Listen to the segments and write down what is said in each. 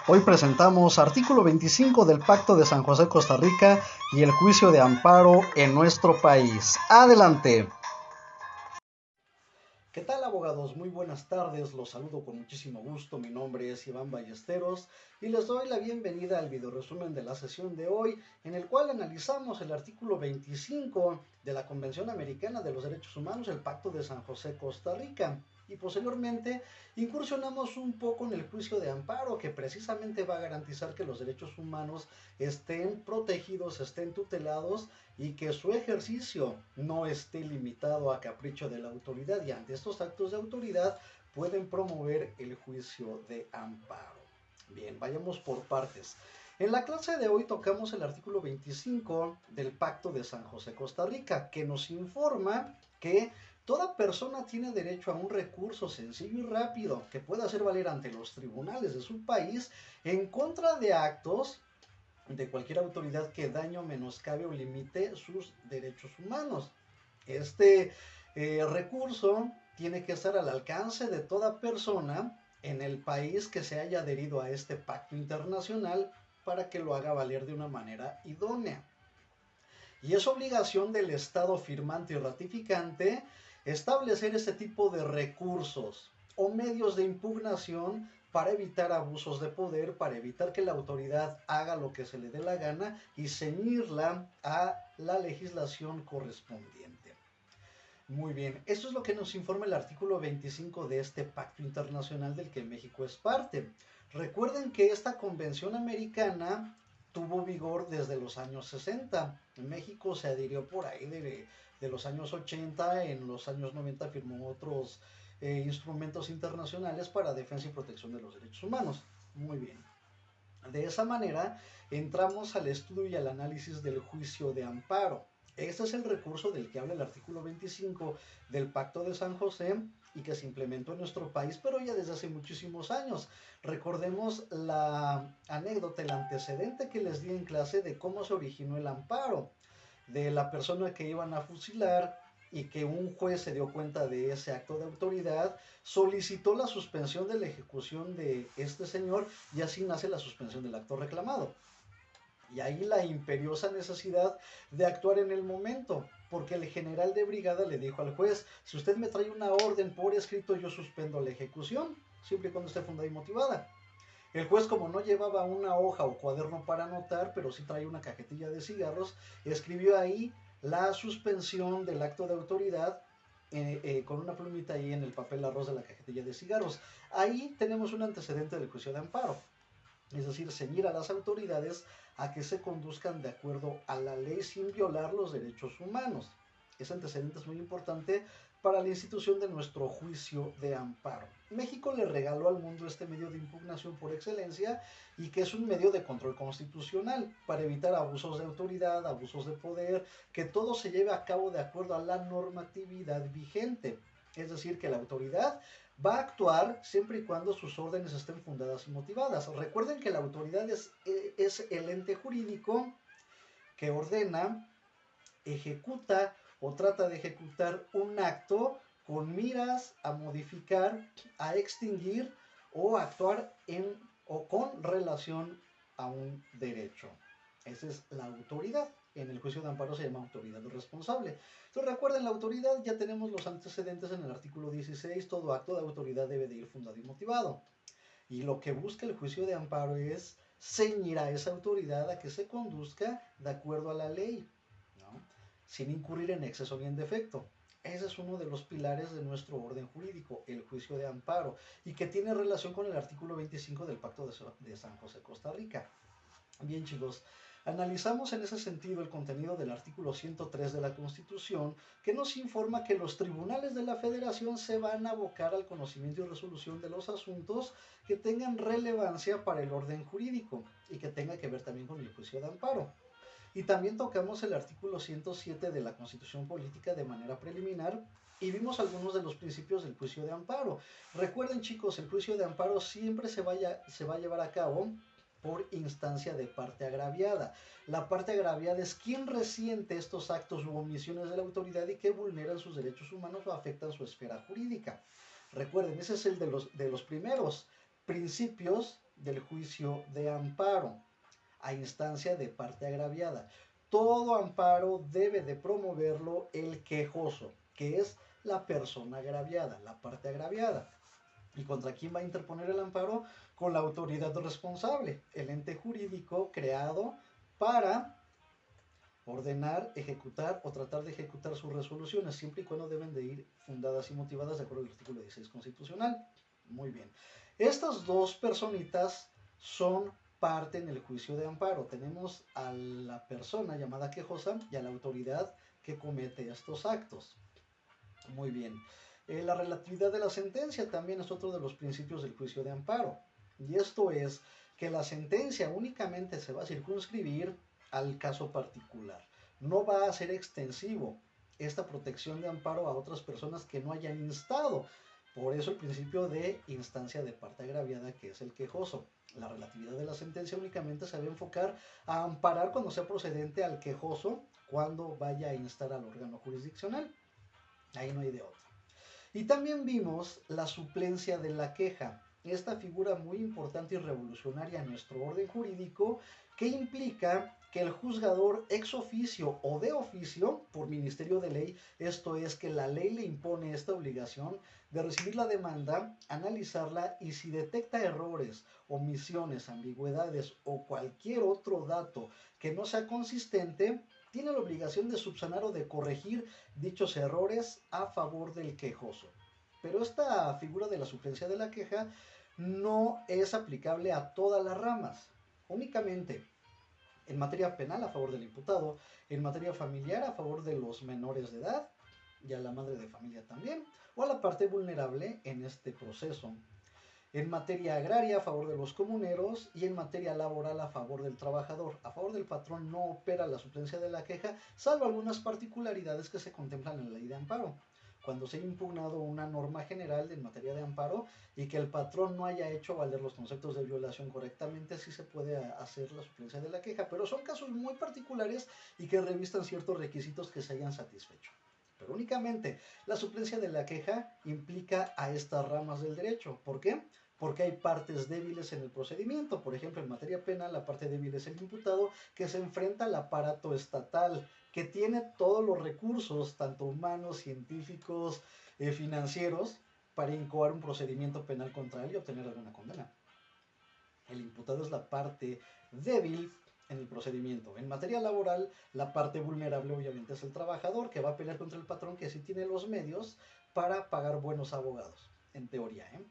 Hoy presentamos artículo 25 del Pacto de San José, Costa Rica y el juicio de amparo en nuestro país. Adelante. ¿Qué tal, abogados? Muy buenas tardes, los saludo con muchísimo gusto. Mi nombre es Iván Ballesteros y les doy la bienvenida al video resumen de la sesión de hoy, en el cual analizamos el artículo 25 de la Convención Americana de los Derechos Humanos, el Pacto de San José, Costa Rica. Y posteriormente incursionamos un poco en el juicio de amparo, que precisamente va a garantizar que los derechos humanos estén protegidos, estén tutelados y que su ejercicio no esté limitado a capricho de la autoridad, y ante estos actos de autoridad pueden promover el juicio de amparo. Bien, vayamos por partes. En la clase de hoy tocamos el artículo 25 del Pacto de San José, Costa Rica, que nos informa que toda persona tiene derecho a un recurso sencillo y rápido que pueda hacer valer ante los tribunales de su país en contra de actos de cualquier autoridad que daño, menoscabe o limite sus derechos humanos. Este recurso tiene que estar al alcance de toda persona en el país que se haya adherido a este pacto internacional para que lo haga valer de una manera idónea. Y es obligación del Estado firmante y ratificante establecer este tipo de recursos o medios de impugnación para evitar abusos de poder, para evitar que la autoridad haga lo que se le dé la gana y ceñirla a la legislación correspondiente. Muy bien, esto es lo que nos informa el artículo 25 de este pacto internacional del que México es parte. Recuerden que esta convención americana tuvo vigor desde los años 60. México se adhirió por ahí de los años 80, en los años 90 firmó otros instrumentos internacionales para defensa y protección de los derechos humanos. Muy bien. De esa manera entramos al estudio y al análisis del juicio de amparo. Este es el recurso del que habla el artículo 25 del Pacto de San José y que se implementó en nuestro país, pero ya desde hace muchísimos años. Recordemos la anécdota, el antecedente que les di en clase de cómo se originó el amparo, de la persona que iban a fusilar y que un juez se dio cuenta de ese acto de autoridad, solicitó la suspensión de la ejecución de este señor y así nace la suspensión del acto reclamado. Y ahí la imperiosa necesidad de actuar en el momento, porque el general de brigada le dijo al juez: si usted me trae una orden por escrito, yo suspendo la ejecución, siempre y cuando esté fundada y motivada. El juez, como no llevaba una hoja o cuaderno para anotar, pero sí traía una cajetilla de cigarros, escribió ahí la suspensión del acto de autoridad con una plumita ahí en el papel arroz de la cajetilla de cigarros. Ahí tenemos un antecedente del juicio de amparo, es decir, ceñir a las autoridades a que se conduzcan de acuerdo a la ley sin violar los derechos humanos. Ese antecedente es muy importante para la institución de nuestro juicio de amparo. México le regaló al mundo este medio de impugnación por excelencia y que es un medio de control constitucional para evitar abusos de autoridad, abusos de poder, que todo se lleve a cabo de acuerdo a la normatividad vigente. Es decir, que la autoridad va a actuar siempre y cuando sus órdenes estén fundadas y motivadas. Recuerden que la autoridad es el ente jurídico que ordena, ejecuta o trata de ejecutar un acto con miras a modificar, a extinguir o actuar en o con relación a un derecho. Esa es la autoridad. En el juicio de amparo se llama autoridad responsable. Entonces recuerden, la autoridad, ya tenemos los antecedentes en el artículo 16, todo acto de autoridad debe de ir fundado y motivado. Y lo que busca el juicio de amparo es ceñir a esa autoridad a que se conduzca de acuerdo a la ley, ¿no? Sin incurrir en exceso ni en defecto. Ese es uno de los pilares de nuestro orden jurídico, el juicio de amparo, y que tiene relación con el artículo 25 del Pacto de San José, Costa Rica. Bien, chicos, analizamos en ese sentido el contenido del artículo 103 de la Constitución, que nos informa que los tribunales de la Federación se van a abocar al conocimiento y resolución de los asuntos que tengan relevancia para el orden jurídico y que tenga que ver también con el juicio de amparo. Y también tocamos el artículo 107 de la Constitución Política de manera preliminar y vimos algunos de los principios del juicio de amparo. Recuerden, chicos, el juicio de amparo siempre se va a llevar a cabo por instancia de parte agraviada. La parte agraviada es quien resiente estos actos u omisiones de la autoridad y que vulneran sus derechos humanos o afectan su esfera jurídica. Recuerden, ese es el de los primeros principios del juicio de amparo a instancia de parte agraviada. Todo amparo debe de promoverlo el quejoso, que es la persona agraviada, la parte agraviada. ¿Y contra quién va a interponer el amparo? Con la autoridad responsable, el ente jurídico creado para ordenar, ejecutar o tratar de ejecutar sus resoluciones, siempre y cuando deben de ir fundadas y motivadas de acuerdo al artículo 16 constitucional. Muy bien. Estas dos personitas son parte en el juicio de amparo. Tenemos a la persona llamada quejosa y a la autoridad que comete estos actos. Muy bien. La relatividad de la sentencia también es otro de los principios del juicio de amparo. Y esto es que la sentencia únicamente se va a circunscribir al caso particular. No va a ser extensivo esta protección de amparo a otras personas que no hayan instado. Por eso el principio de instancia de parte agraviada, que es el quejoso. La relatividad de la sentencia únicamente se va a enfocar a amparar cuando sea procedente al quejoso, cuando vaya a instar al órgano jurisdiccional. Ahí no hay de otra. Y también vimos la suplencia de la queja, esta figura muy importante y revolucionaria en nuestro orden jurídico, que implica que el juzgador ex oficio o de oficio, por ministerio de ley, esto es que la ley le impone esta obligación de recibir la demanda, analizarla y si detecta errores, omisiones, ambigüedades o cualquier otro dato que no sea consistente, tiene la obligación de subsanar o de corregir dichos errores a favor del quejoso. Pero esta figura de la suplencia de la queja no es aplicable a todas las ramas, únicamente en materia penal a favor del imputado, en materia familiar a favor de los menores de edad y a la madre de familia también, o a la parte vulnerable en este proceso. En materia agraria a favor de los comuneros y en materia laboral a favor del trabajador. A favor del patrón no opera la suplencia de la queja, salvo algunas particularidades que se contemplan en la ley de amparo. Cuando se ha impugnado una norma general en materia de amparo y que el patrón no haya hecho valer los conceptos de violación correctamente, sí se puede hacer la suplencia de la queja, pero son casos muy particulares y que revistan ciertos requisitos que se hayan satisfecho. Pero únicamente la suplencia de la queja implica a estas ramas del derecho. ¿Por qué? Porque hay partes débiles en el procedimiento. Por ejemplo, en materia penal, la parte débil es el imputado que se enfrenta al aparato estatal, que tiene todos los recursos, tanto humanos, científicos, financieros, para incoar un procedimiento penal contra él y obtener alguna condena. El imputado es la parte débil en el procedimiento. En materia laboral, la parte vulnerable obviamente es el trabajador, que va a pelear contra el patrón que sí tiene los medios para pagar buenos abogados, en teoría, ¿eh?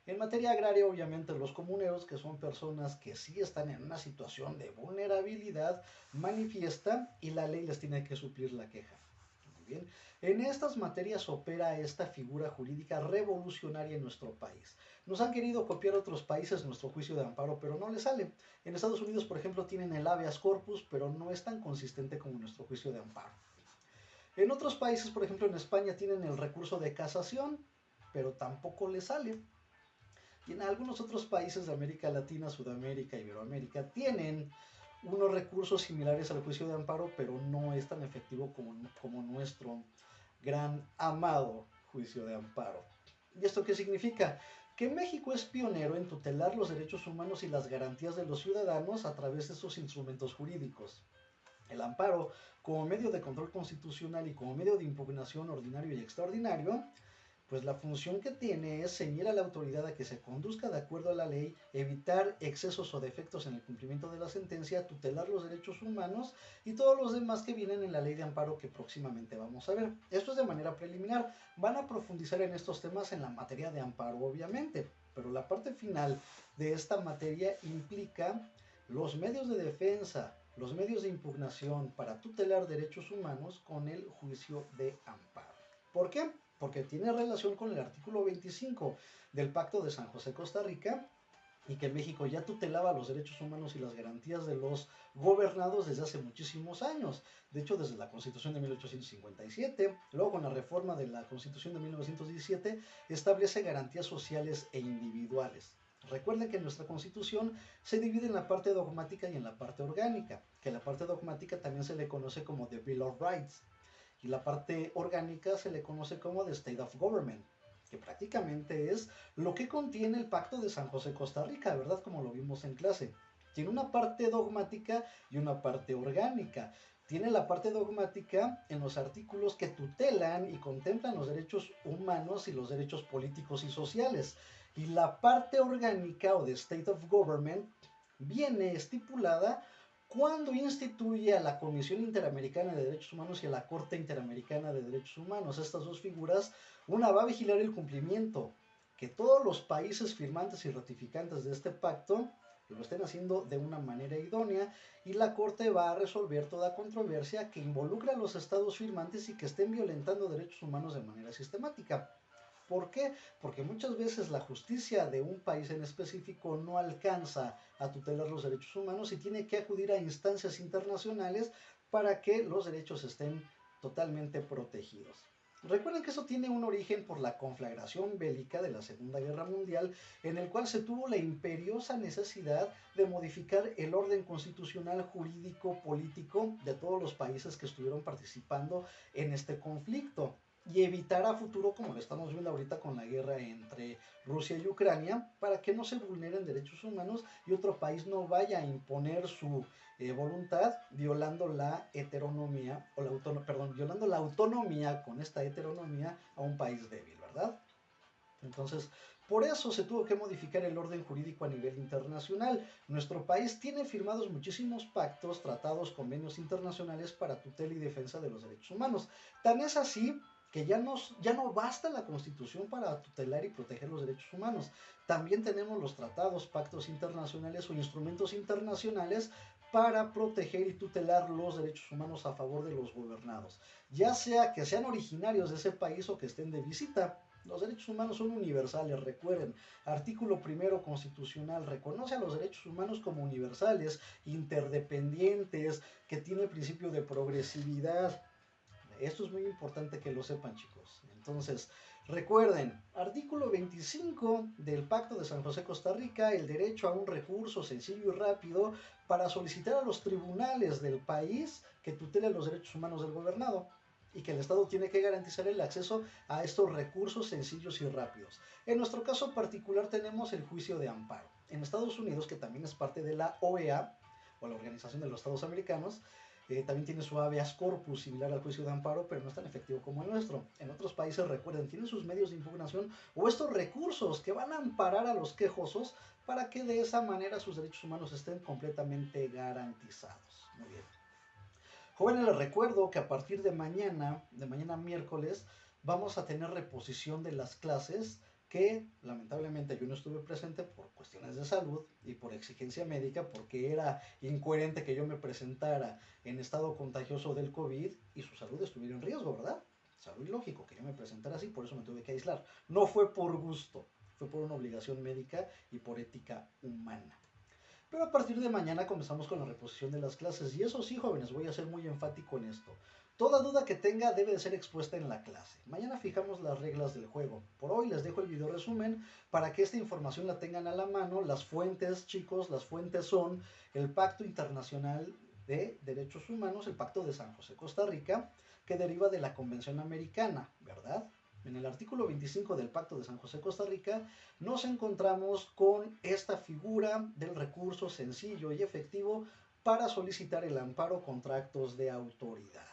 En materia agraria, obviamente, los comuneros, que son personas que sí están en una situación de vulnerabilidad manifiesta y la ley les tiene que suplir la queja. Muy bien. En estas materias opera esta figura jurídica revolucionaria en nuestro país. Nos han querido copiar otros países nuestro juicio de amparo, pero no les sale. En Estados Unidos, por ejemplo, tienen el habeas corpus, pero no es tan consistente como nuestro juicio de amparo. En otros países, por ejemplo en España, tienen el recurso de casación, pero tampoco les sale. Y en algunos otros países de América Latina, Sudamérica, Iberoamérica, tienen unos recursos similares al juicio de amparo, pero no es tan efectivo como nuestro gran amado juicio de amparo. ¿Y esto qué significa? Que México es pionero en tutelar los derechos humanos y las garantías de los ciudadanos a través de sus instrumentos jurídicos. El amparo, como medio de control constitucional y como medio de impugnación ordinario y extraordinario, pues la función que tiene es ceñir a la autoridad a que se conduzca de acuerdo a la ley, evitar excesos o defectos en el cumplimiento de la sentencia, tutelar los derechos humanos y todos los demás que vienen en la ley de amparo que próximamente vamos a ver. Esto es de manera preliminar. Van a profundizar en estos temas en la materia de amparo, obviamente, pero la parte final de esta materia implica los medios de defensa, los medios de impugnación para tutelar derechos humanos con el juicio de amparo. ¿Por qué? Porque tiene relación con el artículo 25 del Pacto de San José, Costa Rica, y que México ya tutelaba los derechos humanos y las garantías de los gobernados desde hace muchísimos años. De hecho, desde la Constitución de 1857, luego con la reforma de la Constitución de 1917, establece garantías sociales e individuales. Recuerden que nuestra Constitución se divide en la parte dogmática y en la parte orgánica, que la parte dogmática también se le conoce como the Bill of Rights, y la parte orgánica se le conoce como the State of Government. que prácticamente es lo que contiene el Pacto de San José Costa Rica, ¿verdad? Como lo vimos en clase. Tiene una parte dogmática y una parte orgánica. Tiene la parte dogmática en los artículos que tutelan y contemplan los derechos humanos y los derechos políticos y sociales. Y la parte orgánica o de State of Government viene estipulada cuando instituye a la Comisión Interamericana de Derechos Humanos y a la Corte Interamericana de Derechos Humanos. Estas dos figuras, una va a vigilar el cumplimiento, que todos los países firmantes y ratificantes de este pacto lo estén haciendo de una manera idónea, y la Corte va a resolver toda controversia que involucre a los estados firmantes y que estén violentando derechos humanos de manera sistemática. ¿Por qué? Porque muchas veces la justicia de un país en específico no alcanza a tutelar los derechos humanos y tiene que acudir a instancias internacionales para que los derechos estén totalmente protegidos. Recuerden que eso tiene un origen por la conflagración bélica de la Segunda Guerra Mundial, en el cual se tuvo la imperiosa necesidad de modificar el orden constitucional, jurídico, político de todos los países que estuvieron participando en este conflicto, y evitar a futuro, como lo estamos viendo ahorita con la guerra entre Rusia y Ucrania, para que no se vulneren derechos humanos y otro país no vaya a imponer su voluntad violando la heteronomía, o la violando la autonomía con esta heteronomía a un país débil, ¿verdad? Entonces, por eso se tuvo que modificar el orden jurídico a nivel internacional. Nuestro país tiene firmados muchísimos pactos, tratados, convenios internacionales para tutela y defensa de los derechos humanos. Tan es así que ya no basta la Constitución para tutelar y proteger los derechos humanos. También tenemos los tratados, pactos internacionales o instrumentos internacionales para proteger y tutelar los derechos humanos a favor de los gobernados, ya sea que sean originarios de ese país o que estén de visita. Los derechos humanos son universales, recuerden. Artículo primero constitucional reconoce a los derechos humanos como universales, interdependientes, que tiene el principio de progresividad. Esto es muy importante que lo sepan, chicos. Entonces, recuerden, artículo 25 del Pacto de San José, Costa Rica, el derecho a un recurso sencillo y rápido para solicitar a los tribunales del país que tutelen los derechos humanos del gobernado, y que el Estado tiene que garantizar el acceso a estos recursos sencillos y rápidos. En nuestro caso particular tenemos el juicio de amparo. En Estados Unidos, que también es parte de la OEA, o la Organización de los Estados Americanos, también tiene su habeas corpus similar al juicio de amparo, pero no es tan efectivo como el nuestro. En otros países, recuerden, tienen sus medios de impugnación o estos recursos que van a amparar a los quejosos para que de esa manera sus derechos humanos estén completamente garantizados. Muy bien. Jóvenes, les recuerdo que a partir de mañana miércoles, vamos a tener reposición de las clases que lamentablemente yo no estuve presente por cuestiones de salud y por exigencia médica, porque era incoherente que yo me presentara en estado contagioso del COVID y su salud estuviera en riesgo, ¿verdad? Es algo ilógico que yo me presentara así, por eso me tuve que aislar. No fue por gusto, fue por una obligación médica y por ética humana. Pero a partir de mañana comenzamos con la reposición de las clases. Y eso sí, jóvenes, voy a ser muy enfático en esto. Toda duda que tenga debe de ser expuesta en la clase. Mañana fijamos las reglas del juego. Por hoy les dejo el video resumen para que esta información la tengan a la mano. Las fuentes, chicos, las fuentes son el Pacto Internacional de Derechos Humanos, el Pacto de San José, Costa Rica, que deriva de la Convención Americana, ¿verdad? En el artículo 25 del Pacto de San José, Costa Rica, nos encontramos con esta figura del recurso sencillo y efectivo para solicitar el amparo contra actos de autoridad.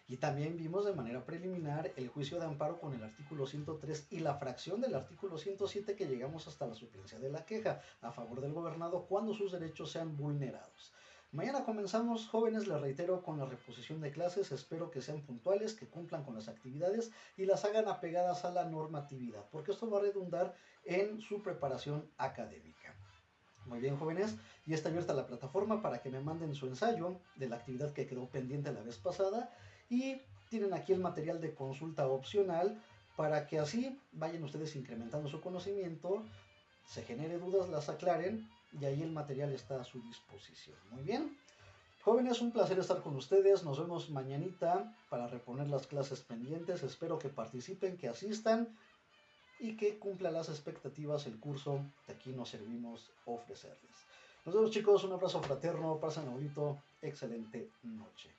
Y también vimos de manera preliminar el juicio de amparo con el artículo 103 y la fracción del artículo 107, que llegamos hasta la suplencia de la queja a favor del gobernado cuando sus derechos sean vulnerados. Mañana comenzamos, jóvenes, les reitero, con la reposición de clases. Espero que sean puntuales, que cumplan con las actividades y las hagan apegadas a la normatividad, porque esto va a redundar en su preparación académica. Muy bien, jóvenes, y está abierta la plataforma para que me manden su ensayo de la actividad que quedó pendiente la vez pasada, y tienen aquí el material de consulta opcional para que así vayan ustedes incrementando su conocimiento, se genere dudas, las aclaren, y ahí el material está a su disposición. Muy bien. Jóvenes, un placer estar con ustedes. Nos vemos mañanita para reponer las clases pendientes. Espero que participen, que asistan y que cumpla las expectativas el curso que aquí nos servimos ofrecerles. Nos vemos, chicos, un abrazo fraterno, pasen bonito, excelente noche.